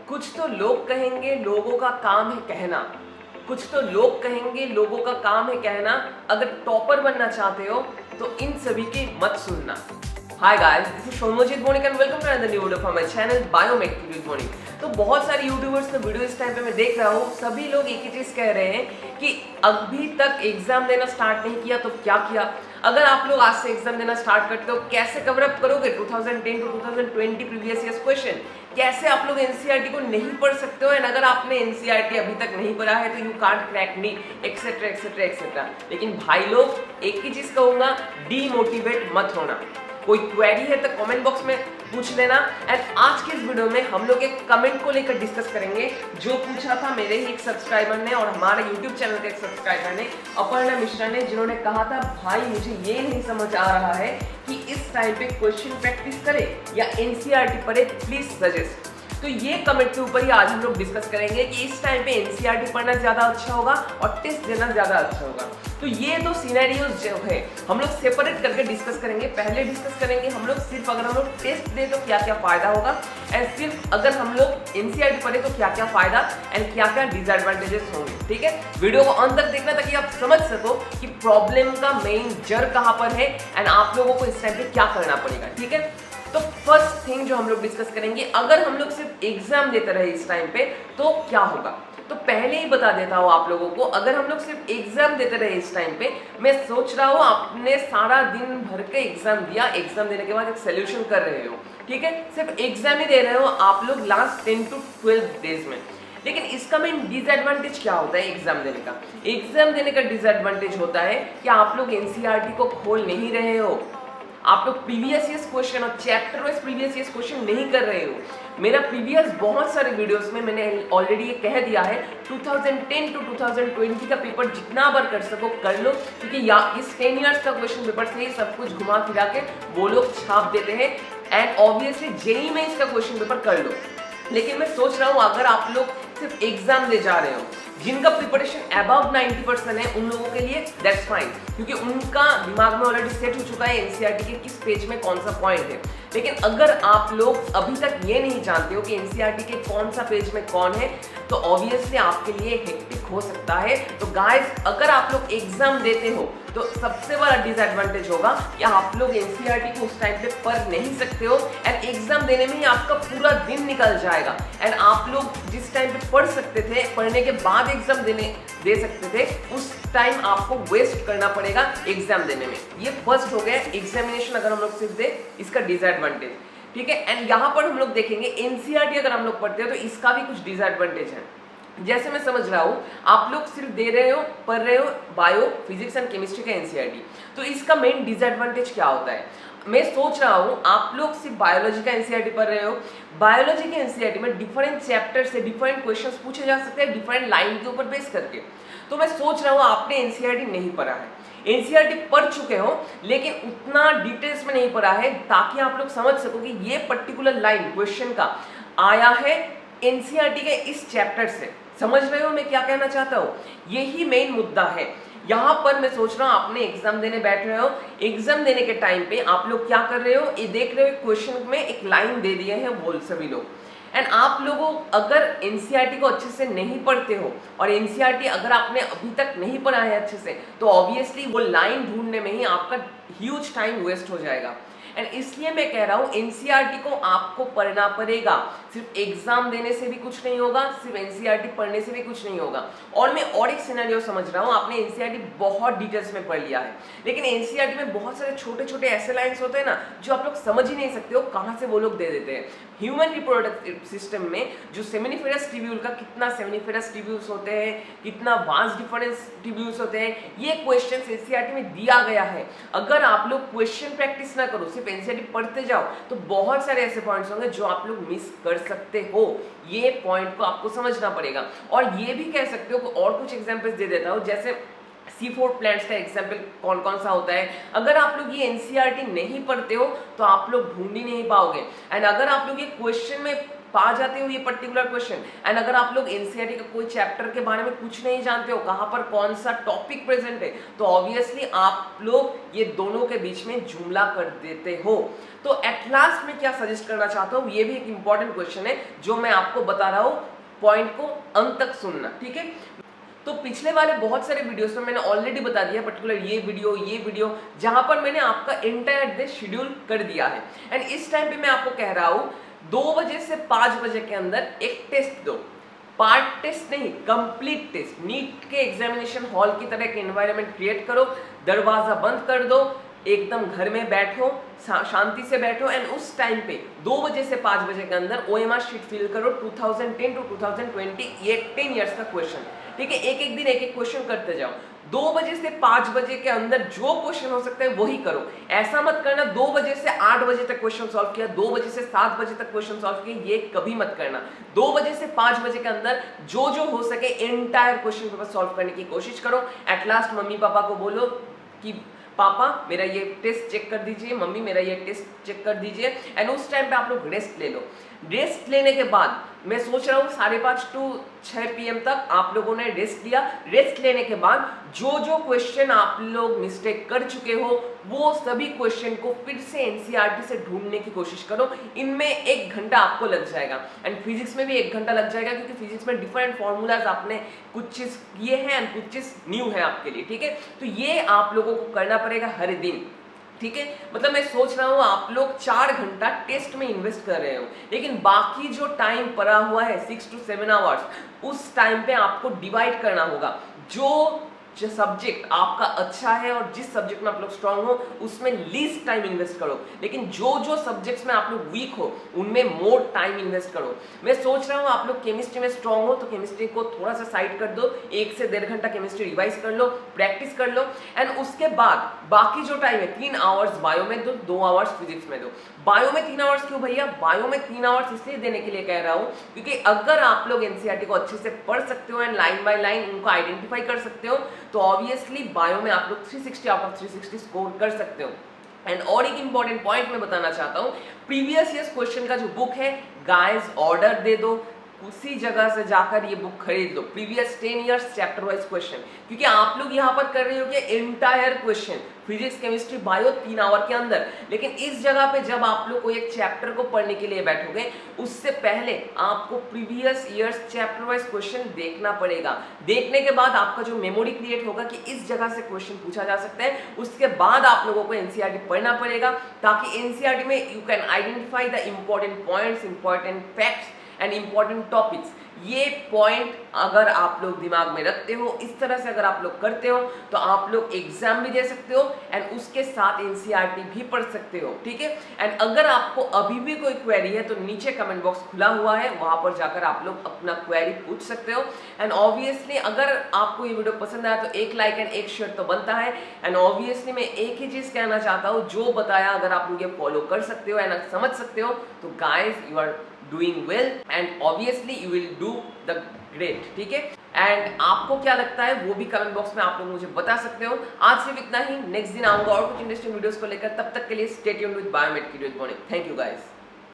कुछ तो लोग कहेंगे लोगों का काम है कहना, कुछ तो लोग कहेंगे लोगों का काम है कहना, अगर टॉपर बनना चाहते हो तो इन सभी की मत सुनना। Hi guys, this is Somojit Monik and welcome to another new video from my channel biometric with Monik. तो बहुत सारे यूट्यूबर्स का वीडियो इस टाइम पे मैं देख रहा हूँ, सभी लोग एक ही चीज कह रहे हैं कि अभी तक एग्जाम देना स्टार्ट नहीं किया तो क्या किया। अगर आप लोग आज से एग्जाम देना स्टार्ट करते हो, कैसे कवर अप करोगे 2010 टू 2020 प्रीवियस ईयर्स क्वेश्चन, कैसे आप लोग एनसीईआरटी को नहीं पढ़ सकते हो। एंड अगर आपने एनसीईआरटी अभी तक नहीं पढ़ा है तो you can't crack me etcetera etcetera etcetera. लेकिन भाई लोग, एक ही चीज कहूंगा, डीमोटिवेट मत होना। कोई क्वेरी है तो कमेंट बॉक्स में पूछ लेना। एंड आज के इस वीडियो में हम लोग एक कमेंट को लेकर डिस्कस करेंगे जो पूछा था मेरे ही एक सब्सक्राइबर ने और हमारे यूट्यूब चैनल के एक सब्सक्राइबर ने, अपर्णा मिश्रा ने, जिन्होंने कहा था भाई मुझे ये नहीं समझ आ रहा है कि इस टाइम पे क्वेश्चन प्रैक्टिस करे या एनसीईआरटी पढ़े, प्लीज सजेस्ट। तो ये कमेंट के ऊपर ही आज हम लोग डिस्कस करेंगे कि इस टाइम पे एनसीईआरटी पढ़ना ज्यादा अच्छा होगा और टेस्ट देना ज्यादा अच्छा होगा। तो ये दो सिनेरियोज जो है हम लोग सेपरेट करके डिस्कस करेंगे। पहले डिस्कस करेंगे हम लोग सिर्फ अगर हम लोग टेस्ट दे तो क्या क्या फायदा होगा, एंड सिर्फ अगर हम लोग एनसीईआरटी पढ़े तो क्या क्या फायदा एंड क्या क्या डिसएडवांटेजेस होंगे। ठीक है, वीडियो को अंत तक देखना ताकि आप समझ सको कि प्रॉब्लम का मेन जड़ कहां पर है एंड आप लोगों को इस टाइम पे क्या करना पड़ेगा। ठीक है, तो फर्स्ट थिंग जो हम लोग डिस्कस करेंगे, अगर हम लोग सिर्फ एग्जाम देते रहे इस टाइम पे तो क्या होगा। तो पहले ही बता देता हूँ आप लोगों को, अगर हम लोग सिर्फ एग्जाम देते रहे इस टाइम पे, मैं सोच रहा हूँ आपने सारा दिन भर के एग्जाम दिया, एग्जाम देने के बाद एक सोल्यूशन कर रहे हो, ठीक है, सिर्फ एग्जाम ही दे रहे हो आप लोग लास्ट 10 टू 12 डेज में। लेकिन इसका मेन डिसएडवांटेज क्या होता है एग्जाम देने का? एग्जाम देने का डिसएडवांटेज होता है कि आप लोग एनसीईआरटी को खोल नहीं रहे हो, आप लोग प्रीवियस ईयर्स क्वेश्चन और chapter wise previous years question नहीं कर रहे हो। मेरा प्रीवियस बहुत सारे वीडियोस में मैंने ऑलरेडी ये कह दिया है, 2010 टू 2020 का पेपर जितना बार कर सको कर लो, क्योंकि या इस 10 इयर्स का क्वेश्चन पेपर से ही सब कुछ घुमा फिरा के वो लोग छाप देते हैं। एंड ऑब्वियसली जेईई में इसका क्वेश्चन पेपर कर लो। लेकिन मैं सोच रहा हूँ अगर आप लोग सिर्फ एग्जाम दे जा रहे हो, जिनका प्रिपरेशन अबव 90% है, उन लोगों के लिए दैट्स फाइन, क्योंकि उनका दिमाग में ऑलरेडी सेट हो चुका है एनसीईआरटी के किस पेज में कौन सा पॉइंट है। लेकिन अगर आप लोग अभी तक ये नहीं जानते हो कि एनसीईआरटी के कौन सा पेज में कौन है, तो ऑब्वियसली आपके लिए हेक्टिक हो सकता है। तो गाइस, अगर आप लोग एग्जाम देते हो तो सबसे बड़ा डिसएडवांटेज होगा कि आप लोग एनसीईआरटी को उस टाइम पे पढ़ नहीं सकते हो एंड एग्जाम देने में ही आपका पूरा दिन निकल जाएगा। एंड आप लोग जिस टाइम पे पढ़ सकते थे, पढ़ने के बाद एग्जाम दे सकते थे, उस टाइम आपको वेस्ट करना पड़ेगा एग्जाम देने में। ये फर्स्ट हो गया एग्जामिनेशन अगर हम लोग सिर्फ दे, इसका डिसएडवांटेज। ठीक है, एंड यहाँ पर हम लोग देखेंगे एनसीईआरटी अगर हम लोग पढ़ते हो तो इसका भी कुछ डिसएडवांटेज है। जैसे मैं समझ रहा हूँ आप लोग सिर्फ दे रहे हो, पढ़ रहे हो बायो, फिजिक्स एंड केमिस्ट्री का एनसीईआरटी, तो इसका मेन डिसएडवांटेज क्या होता है? मैं सोच रहा हूँ आप लोग सिर्फ बायोलॉजी का एनसीईआरटी पढ़ रहे हो, बायोलॉजी के एनसीईआरटी में डिफरेंट चैप्टर से डिफरेंट क्वेश्चंस पूछे जा सकते हैं डिफरेंट लाइन के ऊपर बेस करके। तो मैं सोच रहा हूँ आपने एनसीईआरटी नहीं पढ़ा है, एनसीईआरटी पढ़ चुके हो लेकिन उतना डिटेल्स में नहीं पढ़ा है, ताकि आप लोग समझ सको कि ये पर्टिकुलर लाइन क्वेश्चन का आया है एनसीईआरटी के इस चैप्टर से। समझ रहे हो मैं क्या कहना चाहता हूँ? यही मेन मुद्दा है। यहाँ पर मैं सोच रहा हूँ आपने एग्जाम देने बैठ रहे हो, एग्जाम देने के टाइम पे आप लोग क्या कर रहे हो, ये देख रहे हो क्वेश्चन में एक लाइन दे दिए हैं वो सभी लोग, एंड आप लोगों अगर एनसीईआरटी को अच्छे से नहीं पढ़ते हो और एनसीईआरटी अगर आपने अभी तक नहीं पढ़ा है अच्छे से, तो ऑब्वियसली वो लाइन ढूंढने में ही आपका ह्यूज टाइम वेस्ट हो जाएगा। एंड इसलिए मैं कह रहा हूँ एनसीईआरटी को आपको पढ़ना पड़ेगा, सिर्फ एग्जाम देने से भी कुछ नहीं होगा, सिर्फ एनसीईआरटी पढ़ने से भी कुछ नहीं होगा। और मैं और एक सिनेरियो समझ रहा हूँ, आपने एनसीईआरटी बहुत डिटेल्स में पढ़ लिया है, लेकिन एनसीईआरटी में बहुत सारे छोटे छोटे ऐसे लाइन्स होते हैं ना जो आप लोग समझ ही नहीं सकते हो कहाँ से वो लोग दे देते हैं। ह्यूमन रिप्रोडक्टिव सिस्टम में जो सेमिनिफेरस ट्यूब्यूल का कितना सेमिनिफेरस ट्यूब्यूल्स होते हैं, कितना वांस डिफरेंस ट्यूब्यूल्स होते हैं, ये क्वेश्चन एनसीईआरटी में दिया गया है। अगर आप लोग क्वेश्चन प्रैक्टिस ना करो, सिर्फ एनसीईआरटी पढ़ते जाओ, तो बहुत सारे ऐसे पॉइंट्स होंगे जो आप लोग मिस कर सकते हो। ये पॉइंट को आपको समझना पड़ेगा। और ये भी कह सकते हो कि और कुछ एग्जांपल्स दे देता हूँ, जैसे C4 प्लांट्स का एग्जाम्पल कौन कौन सा होता है। अगर आप लोग ये एनसीईआरटी नहीं पढ़ते हो तो आप लोग ढूंढ ही नहीं पाओगे। एंड अगर आप लोग ये क्वेश्चन में पा जाते हो ये पर्टिकुलर क्वेश्चन। एंड अगर आप लोग एनसीईआरटी का कोई चैप्टर के बारे में कुछ नहीं जानते हो, कहां पर कौन सा टॉपिक प्रेजेंट है, तो ऑब्वियसली आप लोग ये दोनों के बीच में जुमला कर देते हो। तो एट लास्ट मैं क्या सजेस्ट करना चाहता हूं, ये भी एक इंपॉर्टेंट क्वेश्चन है जो मैं आपको बता रहा हूं, पॉइंट को अंत तक सुनना, ठीक है। तो पिछले वाले बहुत सारे वीडियोस में मैंने ऑलरेडी बता दिया, पर्टिकुलर ये वीडियो जहां पर मैंने आपका एंटायर डे शेड्यूल कर दिया है। एंड इस टाइम पे मैं आपको कह रहा हूं 2 बजे से 5 बजे के अंदर एक टेस्ट दो, पार्ट टेस्ट नहीं, कंप्लीट टेस्ट। नीट के एग्जामिनेशन हॉल की तरह एक एनवायरनमेंट क्रिएट करो, दरवाजा बंद कर दो, एकदम घर में बैठो, शांति से बैठो एंड उस टाइम पे 2 बजे से 5 बजे के अंदर ओएमआर शीट फिल करो 2010 टू 2020, ये 10 इयर्स का क्वेश्चन, ठीक है। एक एक दिन एक एक क्वेश्चन करते जाओ। 2 बजे से 5 बजे के अंदर जो क्वेश्चन हो सकता है वही करो। ऐसा मत करना 2 बजे से 8 बजे तक क्वेश्चन सॉल्व किया, 2 बजे से 7 बजे तक क्वेश्चन सॉल्व किया, ये कभी मत करना। 2 बजे से 5 बजे के अंदर जो जो हो सके एंटायर क्वेश्चन पेपर सॉल्व करने की कोशिश करो। एट लास्ट मम्मी पापा को बोलो कि पापा मेरा ये टेस्ट चेक कर दीजिए, मम्मी मेरा ये टेस्ट चेक कर दीजिए। एंड उस टाइम पे आप लोग रेस्ट ले लो। रेस्ट लेने के बाद मैं सोच रहा हूँ 5:30 टू 6 PM तक आप लोगों ने रेस्ट लिया। रेस्ट लेने के बाद जो जो क्वेश्चन आप लोग मिस्टेक कर चुके हो वो सभी क्वेश्चन को फिर से एनसीईआरटी से ढूंढने की कोशिश करो। इनमें 1 घंटा आपको लग जाएगा एंड फिजिक्स में भी 1 घंटा लग जाएगा, क्योंकि फिजिक्स में डिफरेंट फॉर्मूलाज आपने कुछ चीज किए हैं एंड कुछ चीज न्यू है आपके लिए, ठीक है। तो ये आप लोगों को करना पड़ेगा हर दिन, ठीक है। मतलब मैं सोच रहा हूँ आप लोग 4 घंटा टेस्ट में इन्वेस्ट कर रहे हो, लेकिन बाकी जो टाइम पड़ा हुआ है 6 to 7 आवर्स, उस टाइम पे आपको डिवाइड करना होगा। जो सब्जेक्ट आपका अच्छा है और जिस सब्जेक्ट में आप लोग स्ट्रांग हो उसमें लीस्ट टाइम इन्वेस्ट करो, लेकिन जो जो सब्जेक्ट्स में आप लोग वीक हो उनमें मोर टाइम इन्वेस्ट करो। मैं सोच रहा हूँ आप लोग केमिस्ट्री में स्ट्रांग हो तो केमिस्ट्री को थोड़ा सा साइड कर दो, 1 से 1.5 घंटा केमिस्ट्री रिवाइज कर लो, प्रैक्टिस कर लो एंड उसके बाद बाकी जो टाइम है 3 आवर्स बायो में दो, 2 आवर्स फिजिक्स में दो। बायो में 3 आवर्स क्यों भैया? बायो में 3 आवर्स इसलिए देने के लिए कह रहा हूँ क्योंकि अगर आप लोग एनसीईआरटी को अच्छे से पढ़ सकते हो एंड लाइन बाय लाइन उनको आइडेंटिफाई कर सकते हो तो ऑब्वियसली बायो में आप लोग 360 आउट ऑफ 360 स्कोर कर सकते हो। एंड और एक इंपॉर्टेंट पॉइंट मैं बताना चाहता हूँ, प्रीवियस ईयर्स क्वेश्चन का जो बुक है गाइस ऑर्डर दे दो, उसी जगह से जाकर ये बुक खरीद लो, previous 10 years chapter wise question, क्योंकि आप लोग यहाँ पर कर रहे हो कि entire question physics chemistry bio 3 hour के अंदर, लेकिन इस जगह पे जब आप लोग को एक चैप्टर को पढ़ने के लिए बैठोगे उससे पहले आपको previous years chapter wise question देखना पड़ेगा। देखने के बाद आपका जो मेमोरी क्रिएट होगा कि इस जगह से क्वेश्चन पूछा जा सकता है, उसके बाद आप लोगों को एनसीईआरटी पढ़ना पड़ेगा ताकि एनसीईआरटी में you can identify the important points, important facts and important topics. ये पॉइंट अगर आप लोग दिमाग में रखते हो, इस तरह से अगर आप लोग करते हो तो आप लोग एग्जाम भी दे सकते हो एंड उसके साथ एनसीईआरटी भी पढ़ सकते हो, ठीक है। एंड अगर आपको अभी भी कोई क्वेरी है तो नीचे कमेंट बॉक्स खुला हुआ है, वहां पर जाकर आप लोग अपना क्वेरी पूछ सकते हो। एंड ऑब्वियसली अगर आपको ये वीडियो पसंद आया तो एक लाइक एंड एक शेयर तो बनता है। एंड ऑब्वियसली मैं एक ही चीज कहना चाहता हूँ, जो बताया अगर आप लोग ये फॉलो कर सकते हो एंड समझ सकते हो तो guys you are doing well and obviously you will do the great, ठीक है। एंड आपको क्या लगता है वो भी कमेंट बॉक्स में आप लोग मुझे बता सकते हो। आज सिर्फ इतना ही, नेक्स्ट दिन आऊंगा और कुछ इंटरेस्टिंग वीडियोस को लेकर। तब तक के लिए स्टे ट्यून्ड विद बायोमेड की मॉर्निंग। Thank you guys.